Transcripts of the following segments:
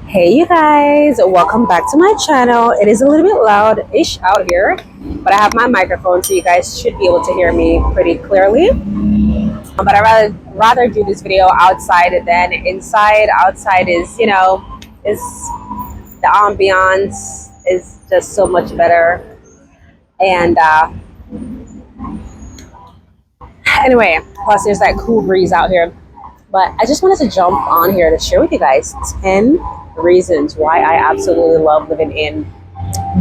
Hey you guys, welcome back to my channel. It is a little bit loud-ish out here, but I have my microphone so you guys should be able to hear me pretty clearly. But I rather do this video outside than inside. Outside is, is the ambiance is just so much better. And anyway, plus there's that cool breeze out here. But I just wanted to jump on here to share with you guys 10 reasons why I absolutely love living in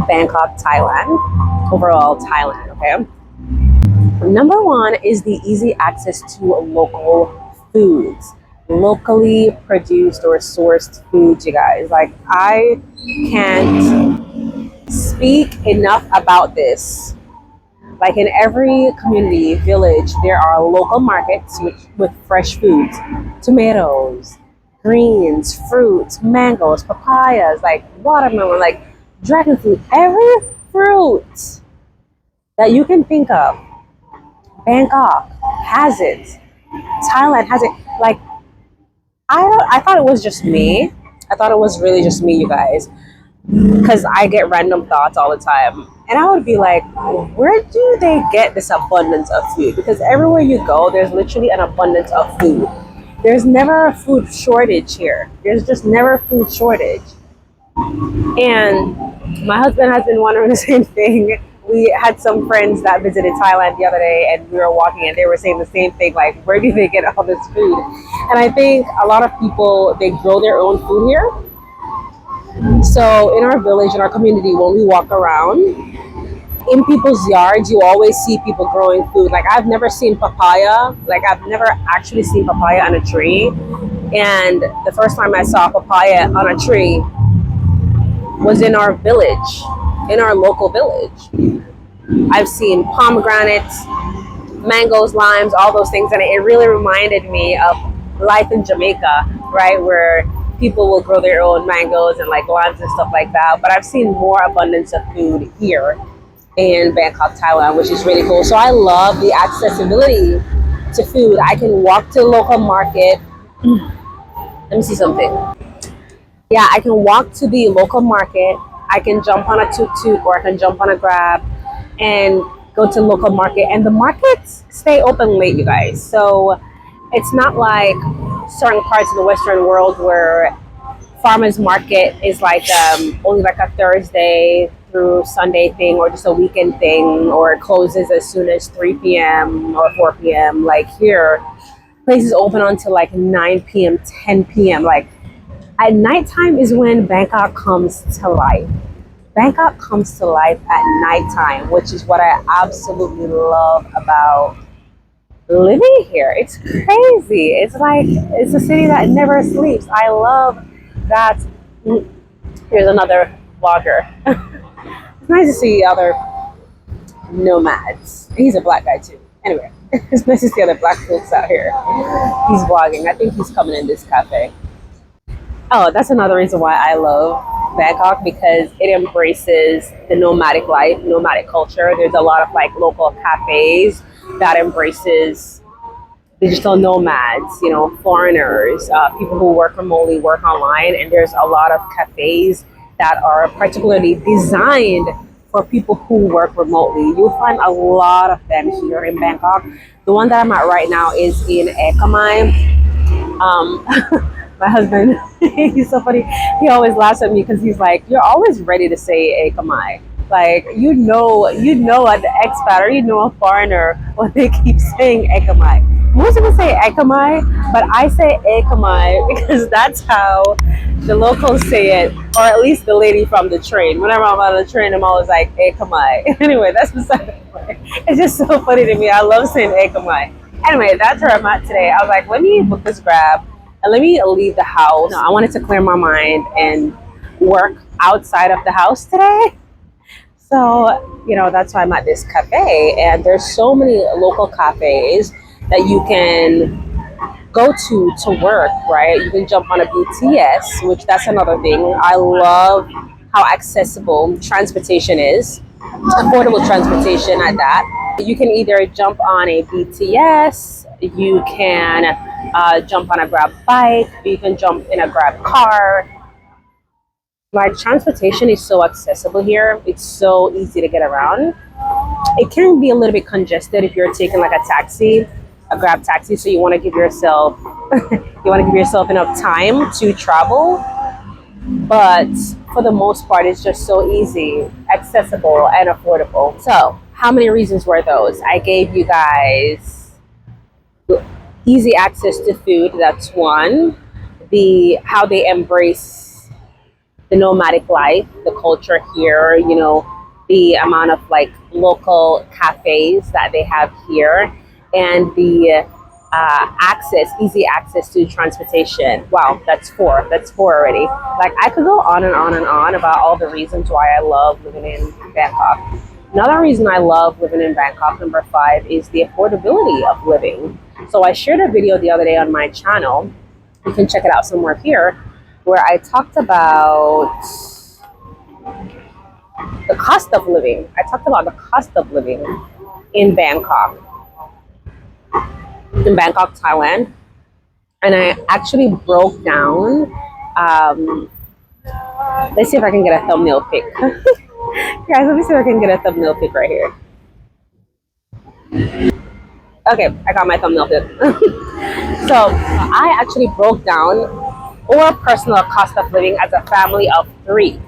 Bangkok, Thailand. Overall, Thailand, okay? Number one is the easy access to local foods. Locally produced or sourced foods, you guys. Like, I can't speak enough about this. Like in every community, village, there are local markets with fresh foods, tomatoes, greens, fruits, mangoes, papayas, like watermelon, like dragon fruit, every fruit that you can think of. Bangkok has it. Thailand has it. Like, I thought it was just me. I thought it was really just me, you guys, because I get random thoughts all the time. And I would be like, where do they get this abundance of food? Because everywhere you go, there's literally an abundance of food. There's never a food shortage here. There's just never a food shortage. And my husband has been wondering the same thing. We had some friends that visited Thailand the other day, and we were walking and they were saying the same thing, like, where do they get all this food? And I think a lot of people, they grow their own food here. So in our village, in our community, when we walk around, in people's yards, you always see people growing food. Like, I've never seen papaya. Like, I've never actually seen papaya on a tree. And the first time I saw papaya on a tree was in our village, in our local village. I've seen pomegranates, mangoes, limes, all those things. And it really reminded me of life in Jamaica, right? Where people will grow their own mangoes and like limes and stuff like that. But I've seen more abundance of food here in Bangkok, Thailand, which is really cool. So I love the accessibility to food. I can walk to the local market. Let me see something. Yeah, I can walk to the local market. I can jump on a tuk-tuk or I can jump on a Grab and go to the local market. And the markets stay open late, you guys. So it's not like certain parts of the Western world where farmers market is like only like a Thursday through Sunday thing, or just a weekend thing, or it closes as soon as 3 p.m. or 4 p.m. Like here, places open until like 9 p.m., 10 p.m. Like at nighttime is when Bangkok comes to life. Bangkok comes to life at nighttime, which is what I absolutely love about living here. It's crazy. It's like, it's a city that never sleeps. I love that. Here's another vlogger. It's nice to see other nomads. He's a black guy too. Anyway, it's nice to see other black folks out here. He's vlogging. I think he's coming in this cafe. Oh, that's another reason why I love Bangkok, because it embraces the nomadic life, nomadic culture. There's a lot of like local cafes that embraces digital nomads, foreigners, people who work remotely, work online. And there's a lot of cafes that are particularly designed for people who work remotely. You'll find a lot of them here in Bangkok. The one that I'm at right now is in 𝐂𝐨𝐴𝐾𝐈. My husband, he's so funny. He always laughs at me because he's like, you're always ready to say 𝐂𝐴𝐾𝐈. Like, you know an expat or a foreigner when they keep saying 𝐂𝐾𝐈. Most people say 𝐂𝐾𝐈, but I say 𝐂𝐾𝐈 because that's how the locals say it, or at least the lady from the train. Whenever I'm on the train, I'm always like 𝐂𝐾𝐈. Anyway, that's beside the point. It's just so funny to me. I love saying 𝐂𝐾𝐈. Anyway, that's where I'm at today. I was like, let me book this Grab and let me leave the house. I wanted to clear my mind and work outside of the house today. So, that's why I'm at this cafe. And there's so many local cafes that you can go to work, right? You can jump on a BTS, which that's another thing. I love how accessible transportation is, affordable transportation at that. You can either jump on a BTS, you can jump on a Grab bike, you can jump in a Grab car. Like, transportation is so accessible here. It's so easy to get around. It can be a little bit congested if you're taking like a taxi, a grab taxi, so you want to give yourself enough time to travel. But for the most part, it's just so easy, accessible, and affordable. So how many reasons were those? I gave you guys easy access to food. That's one. How they embrace the nomadic life, the culture here, you know, the amount of like local cafes that they have here, and the easy access to transportation. Wow, that's four. That's four already. Like, I could go on and on and on about all the reasons why I love living in Bangkok. Another reason I love living in Bangkok, number five, is the affordability of living. So I shared a video the other day on my channel. You can check it out somewhere here, where I talked about the cost of living. I talked about the cost of living in Bangkok, Thailand. And I actually broke down, let's see if I can get a thumbnail pic. Guys, let me see if I can get a thumbnail pic right here. Okay, I got my thumbnail pic. So I actually broke down our personal cost of living as a family of three.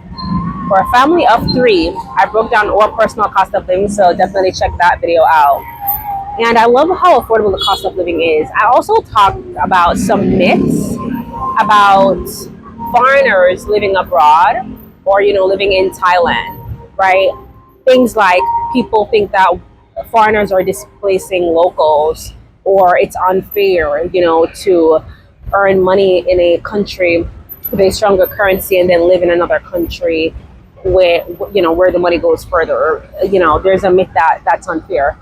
For a family of three, I broke down our personal cost of living, so definitely check that video out. And I love how affordable the cost of living is. I also talked about some myths about foreigners living abroad, or, you know, living in Thailand, right? Things like people think that foreigners are displacing locals, or it's unfair, you know, to earn money in a country with a stronger currency and then live in another country where, you know, where the money goes further. You know, there's a myth that that's unfair.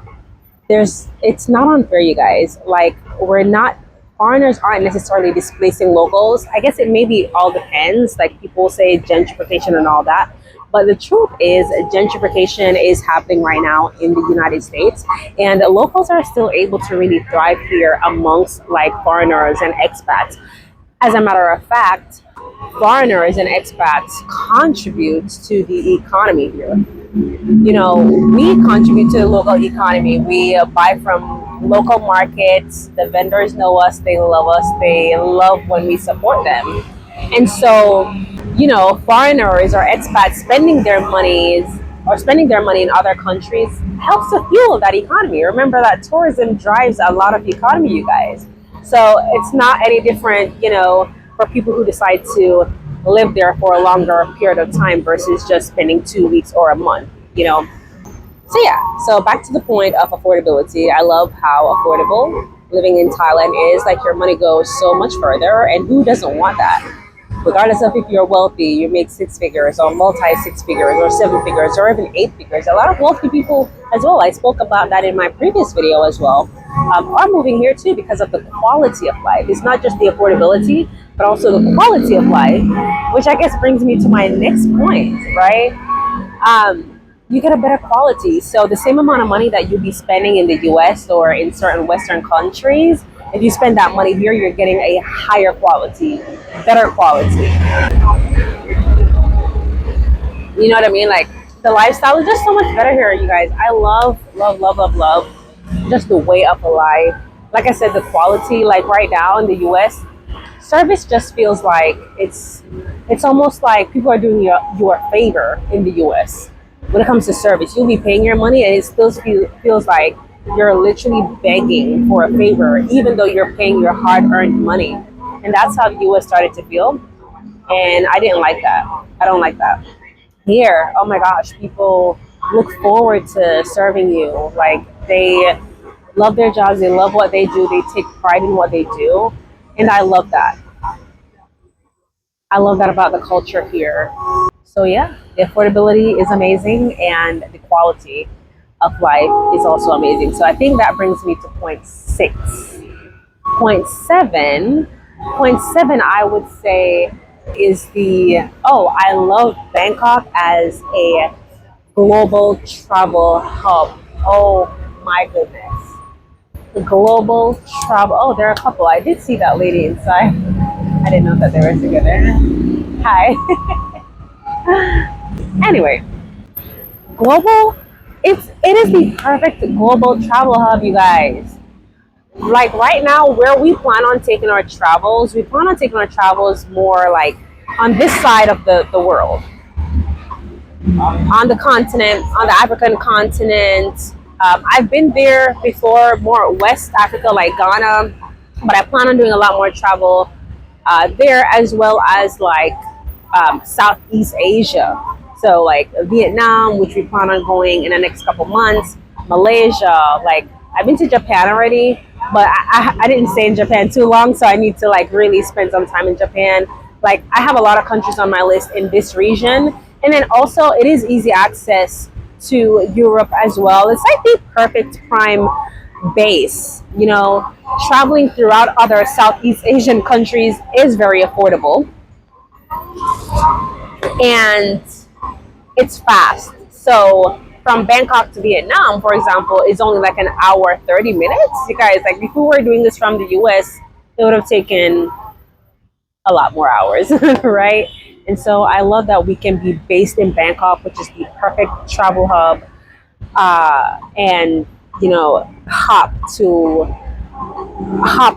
It's not unfair, you guys. Like, foreigners aren't necessarily displacing locals. I guess it maybe all depends. Like, people say gentrification and all that. But the truth is, gentrification is happening right now in the United States, and locals are still able to really thrive here amongst like foreigners and expats. As a matter of fact, foreigners and expats contribute to the economy here. You know, we contribute to the local economy. We buy from local markets. The vendors know us. They love us. They love when we support them. And so, you know, foreigners or expats spending their money in other countries helps to fuel that economy. Remember that tourism drives a lot of the economy, you guys. So it's not any different, you know, for people who decide to live there for a longer period of time versus just spending 2 weeks or a month, you know. So yeah, so back to the point of affordability. I love how affordable living in Thailand is. Like, your money goes so much further, and who doesn't want that? Regardless of if you're wealthy, you make six figures or multi six figures or seven figures or even eight figures. A lot of wealthy people as well, I spoke about that in my previous video as well, are moving here too because of the quality of life. It's not just the affordability, but also the quality of life, which I guess brings me to my next point, right? You get a better quality. So the same amount of money that you'd be spending in the US or in certain Western countries, if you spend that money here, you're getting a higher quality, better quality. You know what I mean? Like, the lifestyle is just so much better here, you guys. I love just the way of life. Like I said, the quality, like right now in the US, service just feels like it's almost like people are doing you a favor in the US. When it comes to service, you'll be paying your money and it still feels like you're literally begging for a favor, even though you're paying your hard-earned money. And that's how the US started to feel. And I didn't like that. I don't like that. Here, oh my gosh, people look forward to serving you. Like, they love their jobs, they love what they do, they take pride in what they do. And I love that. I love that about the culture here. So yeah, the affordability is amazing, and the quality of life is also amazing. So I think that brings me to point 6. Point 7, I would say, is I love Bangkok as a global travel hub. Oh my goodness. The global travel. Oh, there are a couple. I did see that lady inside. I didn't know that they were together. Hi. Anyway, global, it is the perfect global travel hub, you guys. Like right now, where we plan on taking our travels, we plan on taking our travels more like on this side of the world, on the continent, on the African continent. I've been there before, more West Africa, like Ghana, but I plan on doing a lot more travel there, as well as like Southeast Asia. So like Vietnam, which we plan on going in the next couple months, Malaysia. Like I've been to Japan already, but I didn't stay in Japan too long, so I need to like really spend some time in Japan. Like I have a lot of countries on my list in this region, and then also it is easy access to Europe as well. It's like the perfect prime base. You know, traveling throughout other Southeast Asian countries is very affordable, and it's fast. So from Bangkok to Vietnam, for example, is only like an hour 30 minutes. You guys, like if we were doing this from the US, it would have taken a lot more hours, right? And so I love that we can be based in Bangkok, which is the perfect travel hub, and you know, hop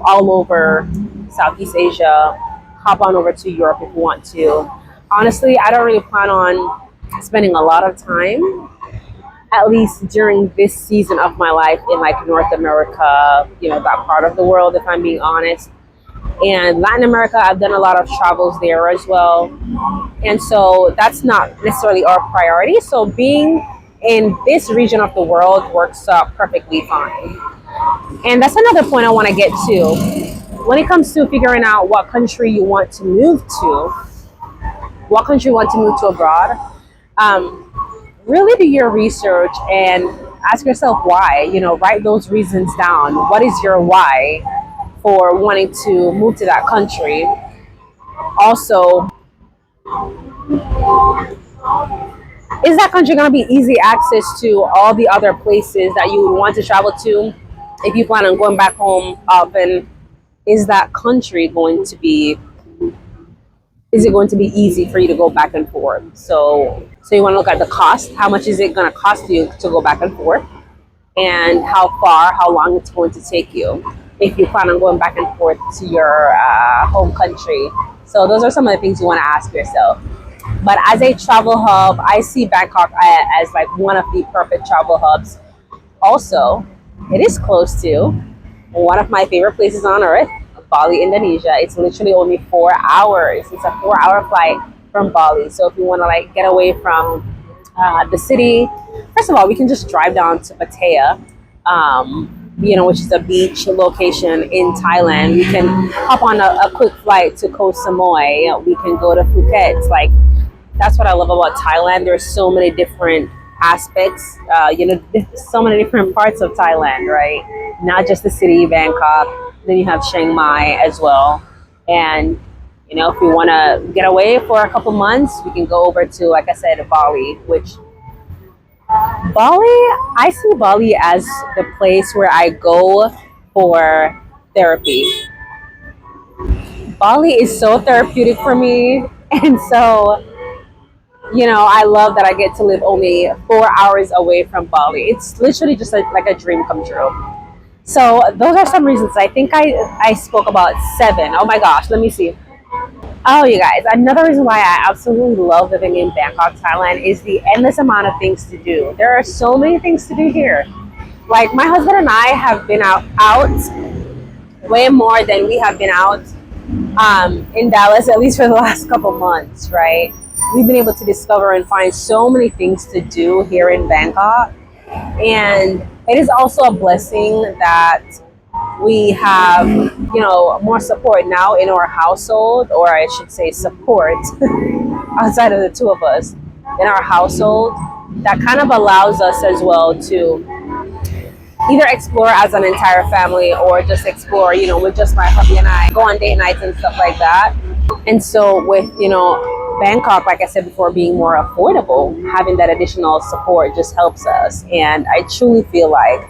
all over Southeast Asia, hop on over to Europe if you want to. Honestly, I don't really plan on spending a lot of time, at least during this season of my life, in like North America, you know, that part of the world, if I'm being honest. And Latin America, I've done a lot of travels there as well. And so that's not necessarily our priority. So being in this region of the world works perfectly fine. And that's another point I want to get to. When it comes to figuring out what country you want to move to, what country you want to move to abroad, really do your research and ask yourself why. You know, write those reasons down. What is your why for wanting to move to that country? Also, is that country going to be easy access to all the other places that you would want to travel to? If you plan on going back home often, is that country going to be, is it going to be easy for you to go back and forth? So you want to look at the cost. How much is it going to cost you to go back and forth? And how long it's going to take you if you plan on going back and forth to your home country. So those are some of the things you want to ask yourself. But as a travel hub, I see Bangkok as like one of the perfect travel hubs. Also, it is close to one of my favorite places on earth, Bali, Indonesia. It's literally only 4 hours. It's a 4-hour flight from Bali. So if you want to like get away from the city, first of all, we can just drive down to Pattaya, you know, which is a beach location in Thailand. We can hop on a quick flight to Koh Samui. We can go to Phuket. Like, that's what I love about Thailand. There's so many different aspects, you know, so many different parts of Thailand, right? Not just the city, Bangkok. Then you have Chiang Mai as well. And, you know, if we want to get away for a couple months, we can go over to, like I said, Bali, which I see Bali as the place where I go for therapy. Bali is so therapeutic for me. And so, you know, I love that I get to live only 4 hours away from Bali. It's literally just like a dream come true. So those are some reasons. I think I spoke about 7. Oh my gosh, let me see. Oh, you guys, another reason why I absolutely love living in Bangkok, Thailand is the endless amount of things to do. There are so many things to do here. Like my husband and I have been out way more than we have been out in Dallas, at least for the last couple months, right? We've been able to discover and find so many things to do here in Bangkok. And it is also a blessing that we have, you know, more support now in our household, or I should say support outside of the two of us in our household, that kind of allows us as well to either explore as an entire family or just explore, you know, with just my hubby and I, go on date nights and stuff like that. And so with, you know, Bangkok, like I said before, being more affordable, having that additional support just helps us. And I truly feel like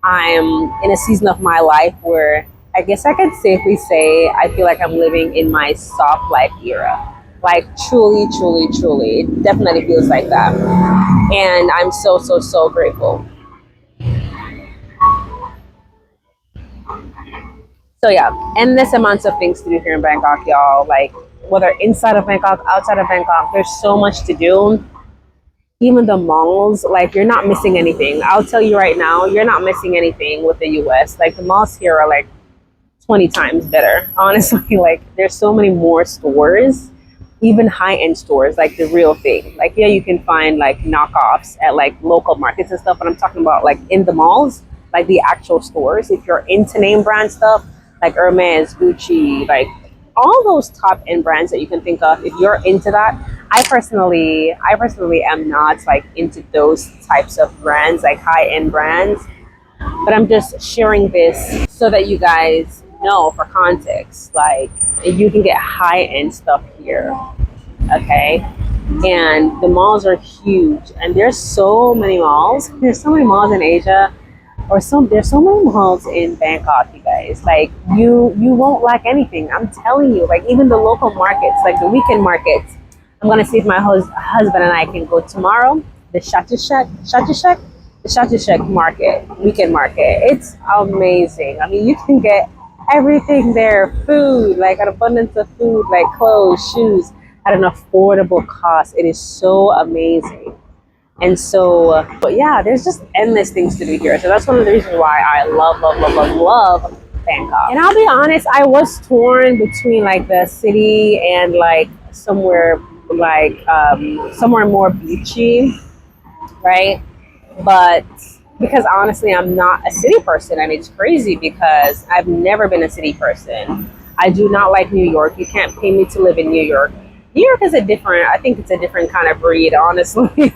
I'm in a season of my life where I guess I could safely say I feel like I'm living in my soft life era. Like truly, truly, truly, it definitely feels like that. And I'm so, so, so grateful. So yeah, endless amounts of things to do here in Bangkok, y'all. Like whether inside of Bangkok, outside of Bangkok, there's so much to do. Even the malls, like you're not missing anything. I'll tell you right now, you're not missing anything with the US. Like the malls here are like 20 times better. Honestly, like there's so many more stores, even high-end stores, like the real thing. Like yeah, you can find like knockoffs at like local markets and stuff, but I'm talking about like in the malls, like the actual stores. If you're into name brand stuff, like Hermes, Gucci, like all those top end brands that you can think of, if you're into that, I personally am not like into those types of brands, like high-end brands, but I'm just sharing this so that you guys know for context. Like you can get high-end stuff here, okay? And the malls are huge, and there's so many malls. There's so many malls in Asia, there's so many malls in Bangkok, you guys. Like you won't lack anything. I'm telling you. Like even the local markets, like the weekend markets. I'm gonna see if my husband and I can go tomorrow. The Shatushek market, weekend market. It's amazing. I mean, you can get everything there. Food, like an abundance of food, like clothes, shoes, at an affordable cost. It is so amazing. And so, but yeah, there's just endless things to do here. So that's one of the reasons why I love, love, love, love, love Bangkok. And I'll be honest, I was torn between like the city and like somewhere more beachy, right? But because honestly, I'm not a city person, and it's crazy because I've never been a city person. I do not like New York. You can't pay me to live in New York. New York is I think it's a different kind of breed, honestly.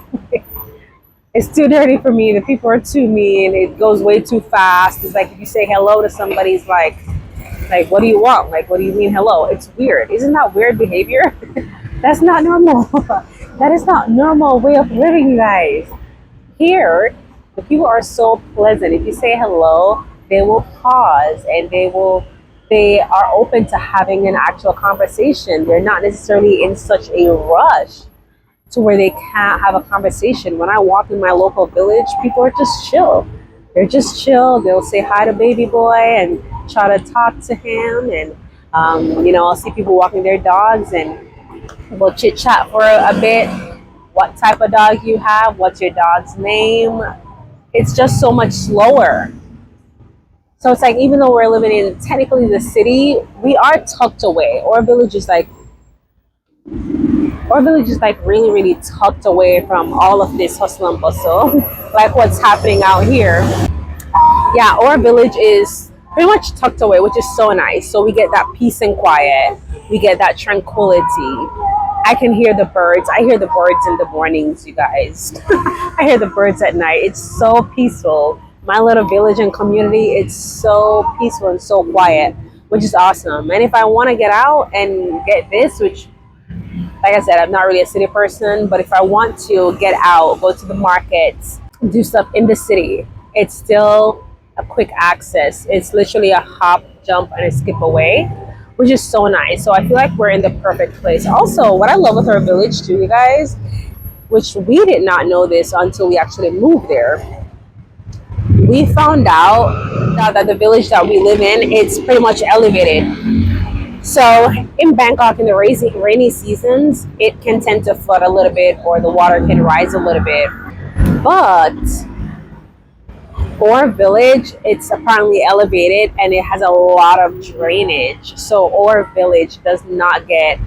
It's too dirty for me. The people are too mean. It goes way too fast. It's like if you say hello to somebody, it's like, what do you want? Like, what do you mean hello? It's weird. Isn't that weird behavior? That's not normal. That is not normal way of living, you guys. Here, the people are so pleasant. If you say hello, they will pause and they are open to having an actual conversation. They're not necessarily in such a rush to where they can't have a conversation. When I walk in my local village, people are just chill. They're just chill. They'll say hi to baby boy and try to talk to him. And, I'll see people walking their dogs and we'll chit chat for a bit. What type of dog you have? What's your dog's name? It's just so much slower. So it's like, even though we're living in technically the city, we are tucked away. Our village is like really, really tucked away from all of this hustle and bustle, like what's happening out here. Yeah, our village is pretty much tucked away, which is so nice. So we get that peace and quiet. We get that tranquility. I can hear the birds. I hear the birds in the mornings, you guys. I hear the birds at night. It's so peaceful. My little village and community, it's so peaceful and so quiet, which is awesome. And if I want to get out and get this, which like I said, I'm not really a city person, but if I want to get out, go to the markets, do stuff in the city, it's still a quick access. It's literally a hop, jump, and a skip away, which is so nice. So I feel like we're in the perfect place. Also, what I love with our village too, you guys, which we did not know this until we actually moved there. We found out that the village that we live in, it's pretty much elevated. So in Bangkok, in the rainy seasons, it can tend to flood a little bit or the water can rise a little bit. But our village, it's apparently elevated and it has a lot of drainage. So our village does not get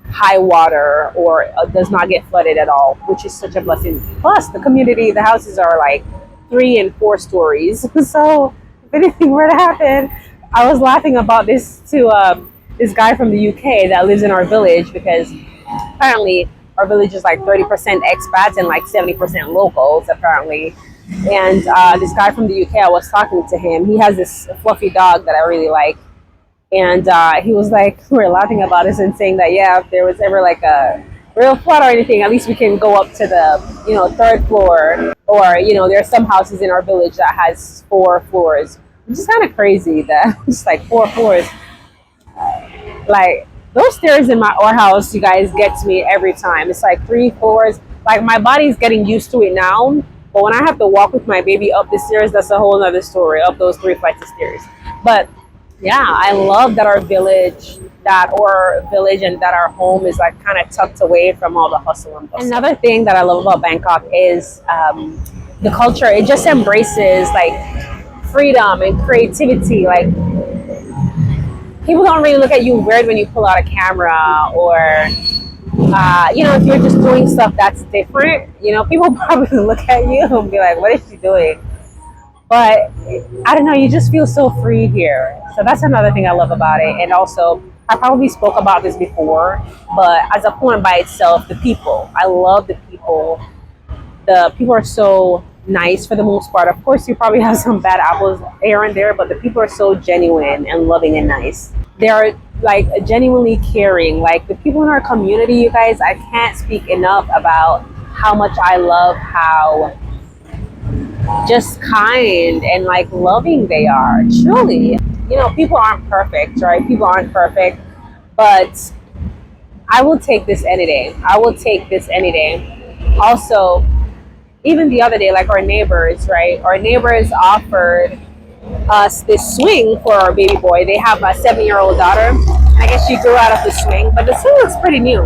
high water or does not get flooded at all, which is such a blessing. Plus, the houses are like 3 and 4 stories. So if anything were to happen, I was laughing about this to this guy from the UK that lives in our village, because apparently our village is like 30% expats and like 70% locals apparently. And this guy from the UK, I was talking to him. He has this fluffy dog that I really like. And he was like, we were laughing about this and saying that, yeah, if there was ever like a real flood or anything, at least we can go up to the, 3rd floor. Or, there are some houses in our village that has 4 floors, which is kind of crazy that it's like 4 floors. Like, Those stairs in our house, you guys, gets me every time. It's like 3 floors. Like my body's getting used to it now, but when I have to walk with my baby up the stairs, that's a whole other story. Up those 3 flights of stairs. But yeah, I love that our village, and that our home is like kind of tucked away from all the hustle and bustle. Another thing that I love about Bangkok is the culture. It just embraces like freedom and creativity. Like people don't really look at you weird when you pull out a camera, or you know, if you're just doing stuff that's different, you know, people probably look at you and be like, what is she doing? But I don't know, you just feel so free here. So that's another thing I love about it. And also, I probably spoke about this before, but as a point by itself, the people. I love the people. The people are so nice for the most part. Of course, you probably have some bad apples here and there, but the people are so genuine and loving and nice. They are like genuinely caring. Like the people in our community, you guys, I can't speak enough about how much I love how just kind and like loving they are. Truly, you know, people aren't perfect, right? People aren't perfect, but I will take this any day. I will take this any day. Also, even the other day, like our neighbors, right? Our neighbors offered us this swing for our baby boy. They have a 7-year-old daughter. I guess she grew out of the swing, but the swing looks pretty new.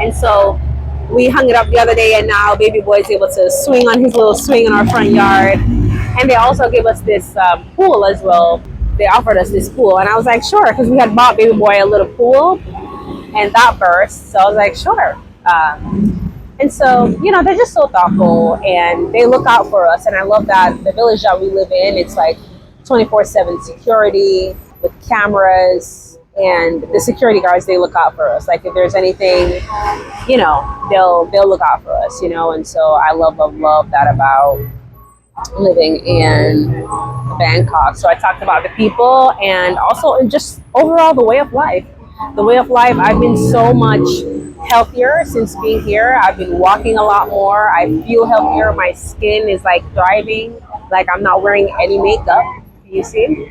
And so we hung it up the other day, and now baby boy is able to swing on his little swing in our front yard. And they also gave us this pool as well. They offered us this pool, and I was like, sure, because we had bought baby boy a little pool, and that burst. So I was like, sure. And so, you know, they're just so thoughtful, and they look out for us. And I love that the village that we live in, it's like 24/7 security with cameras, and the security guards, they look out for us. Like if there's anything, you know, they'll look out for us, you know. And so I love that about living in Bangkok. So I talked about the people, and also in just overall the way of life. The way of life, I've been so much healthier since being here. I've been walking a lot more. I feel healthier. My skin is like thriving. Like I'm not wearing any makeup. You see?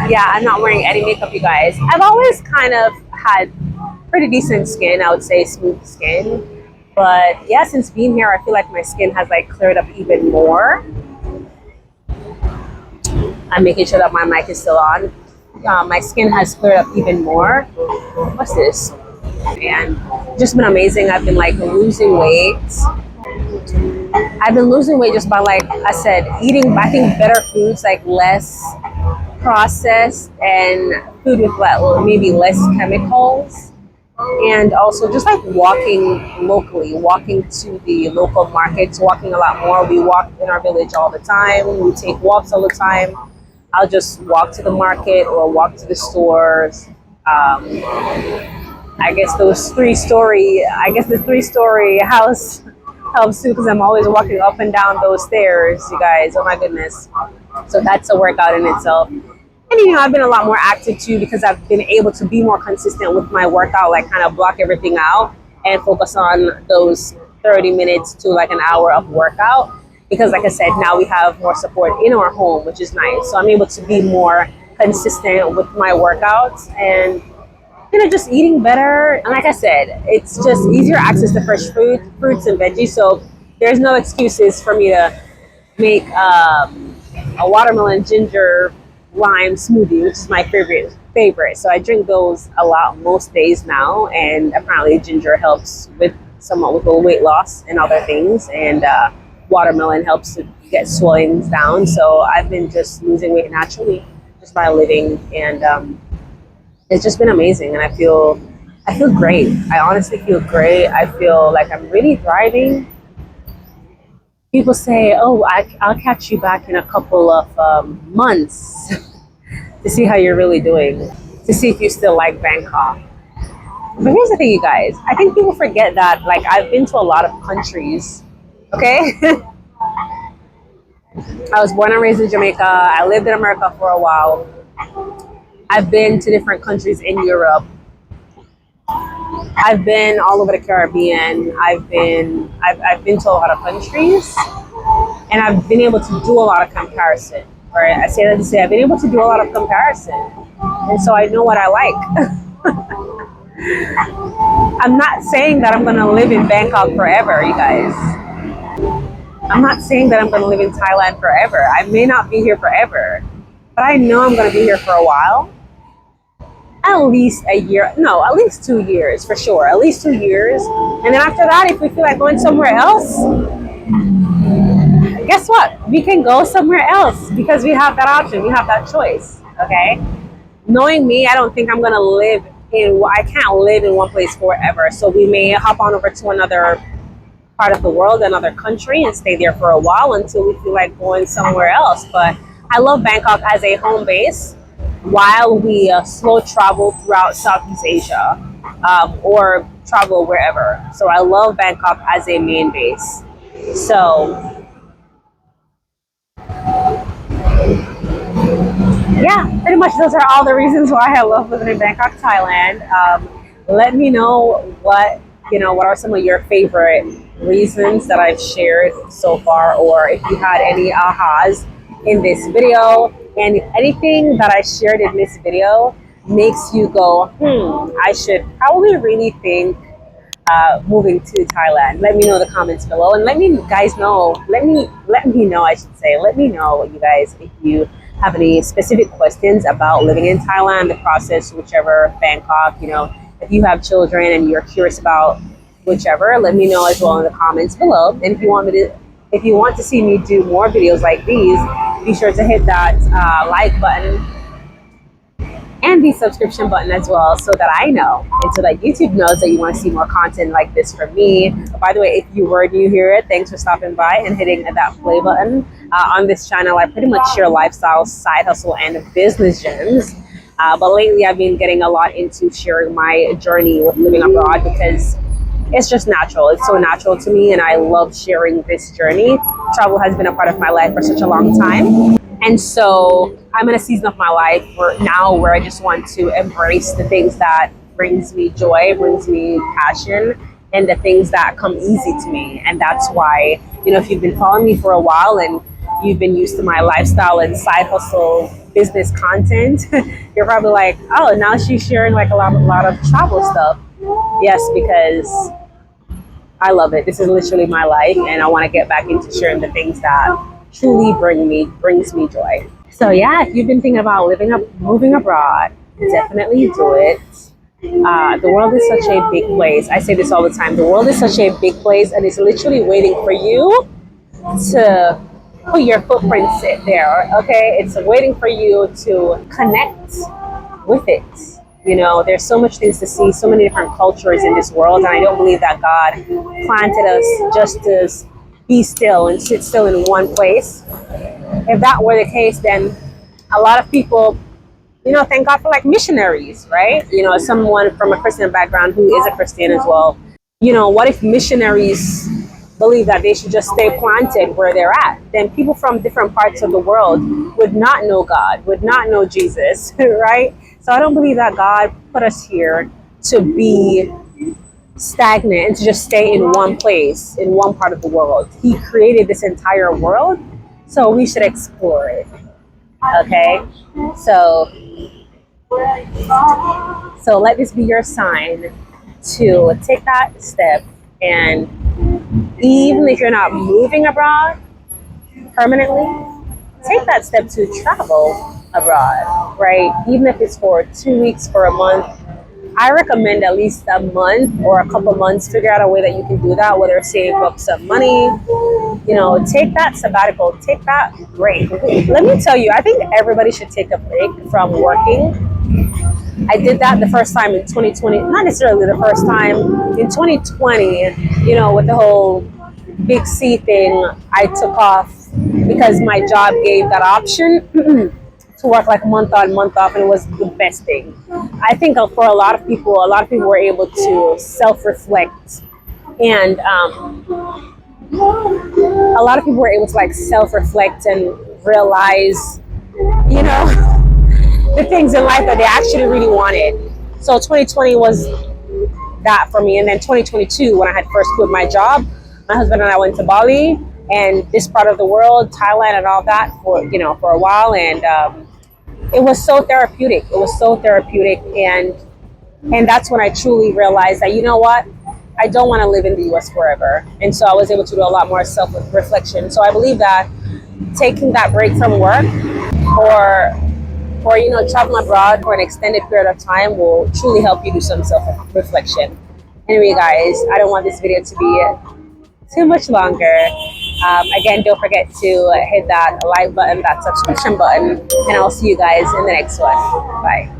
Yeah, I'm not wearing any makeup, you guys. I've always kind of had pretty decent skin. I would say smooth skin. But yeah, since being here, I feel like my skin has like cleared up even more. I'm making sure that my mic is still on. My skin has cleared up even more. What's this? And just been amazing. I've been like losing weight. I've been losing weight just by, like I said, eating, I think, better foods, like less processed, and food with maybe less chemicals. And also just like walking locally, walking to the local markets, walking a lot more. We walk in our village all the time. We take walks all the time. I'll just walk to the market or walk to the stores. I guess the 3-story house helps too, because I'm always walking up and down those stairs, you guys. Oh my goodness. So that's a workout in itself. And you know, I've been a lot more active too, because I've been able to be more consistent with my workout, like kind of block everything out and focus on those 30 minutes to like an hour of workout. Because like I said, now we have more support in our home, which is nice. So I'm able to be more consistent with my workouts, and you know, just eating better. And like I said, it's just easier access to fresh fruits and veggies. So there's no excuses for me to make a watermelon ginger lime smoothie, which is my favorite. So I drink those a lot most days now, and apparently ginger helps with somewhat with weight loss and other things, and watermelon helps to get swellings down. So I've been just losing weight naturally just by living, and it's just been amazing. And I feel great. I honestly feel great. I feel like I'm really thriving. People say, oh, I'll catch you back in a couple of months to see how you're really doing, to see if you still like Bangkok. But here's the thing, you guys. I think people forget that, like, I've been to a lot of countries, okay? I was born and raised in Jamaica. I lived in America for a while. I've been to different countries in Europe. I've been all over the Caribbean. I've been to a lot of countries, and I've been able to do a lot of comparison. Right? I say that to say I've been able to do a lot of comparison. and so I know what I like. I'm not saying that I'm going to live in Bangkok forever, you guys. I'm not saying that I'm going to live in Thailand forever. I may not be here forever, but I know I'm going to be here for a while. At least a year. No, at least 2 years for sure. At least 2 years. And then after that, if we feel like going somewhere else, guess what? We can go somewhere else because we have that option. We have that choice. Okay? Knowing me, I don't think I'm going to live in, I can't live in one place forever. So we may hop on over to another part of the world, another country, and stay there for a while until we feel like going somewhere else. But I love Bangkok as a home base while we slow travel throughout Southeast Asia, or travel wherever. So I love Bangkok as a main base. So yeah, pretty much those are all the reasons why I love living in Bangkok, Thailand. Let me know what are some of your favorite reasons that I've shared so far, or if you had any ahas in this video, and if anything that I shared in this video makes you go, I should probably really think moving to Thailand. Let me know in the comments below, and let me know, you guys, if you have any specific questions about living in Thailand, the process, whichever, Bangkok, if you have children and you're curious about whichever, let me know as well in the comments below. And if you want to see me do more videos like these, be sure to hit that like button and the subscription button as well, so that I know and so that YouTube knows that you want to see more content like this from me. By the way, if you were new here, thanks for stopping by and hitting that play button. On this channel, I pretty much share lifestyle, side hustle, and business gems. But lately, I've been getting a lot into sharing my journey with living abroad because it's just natural. It's so natural to me, and I love sharing this journey. Travel has been a part of my life for such a long time. And so I'm in a season of my life where I just want to embrace the things that brings me joy, brings me passion, and the things that come easy to me. And that's why, if you've been following me for a while and you've been used to my lifestyle and side hustle business content, you're probably like, oh, now she's sharing like a lot of travel stuff. Yes, because I love it. This is literally my life, and I want to get back into sharing the things that truly brings me joy. So yeah, if you've been thinking about moving abroad, definitely do it. The world is such a big place. I say this all the time. The world is such a big place, and it's literally waiting for you to put your footprints there. Okay, it's waiting for you to connect with it. There's so much things to see, so many different cultures in this world, and I don't believe that God planted us just to be still and sit still in one place. If that were the case, then a lot of people, thank God for like missionaries, right? As someone from a Christian background who is a Christian as well, what if missionaries believe that they should just stay planted where they're at? Then people from different parts of the world would not know God, would not know Jesus, right? So I don't believe that God put us here to be stagnant and to just stay in one place, in one part of the world. He created this entire world, so we should explore it. Okay? So let this be your sign to take that step, and even if you're not moving abroad permanently, take that step to travel abroad, right? Even if it's for 2 weeks, for a month. I recommend at least a month or a couple months. Figure out a way that you can do that, whether save up some money, take that sabbatical, take that break. Let me tell you, I think everybody should take a break from working. I did that the first time in 2020, not necessarily the first time, in 2020, with the whole Big C thing. I took off because my job gave that option to work like month on, month off, and it was the best thing. I think for a lot of people were able to self-reflect, and a lot of people were able to like self-reflect and realize, the things in life that they actually really wanted. So 2020 was that for me, and then 2022, when I had first quit my job, my husband and I went to Bali and this part of the world, Thailand and all that for a while, and it was so therapeutic. It was so therapeutic, and that's when I truly realized that, you know what, I don't want to live in the US forever. And so I was able to do a lot more self reflection. So I believe that taking that break from work, or traveling abroad for an extended period of time, will truly help you do some self reflection. Anyway, guys, I don't want this video to be too much longer. Again, don't forget to hit that like button, that subscription button, and I'll see you guys in the next one. Bye.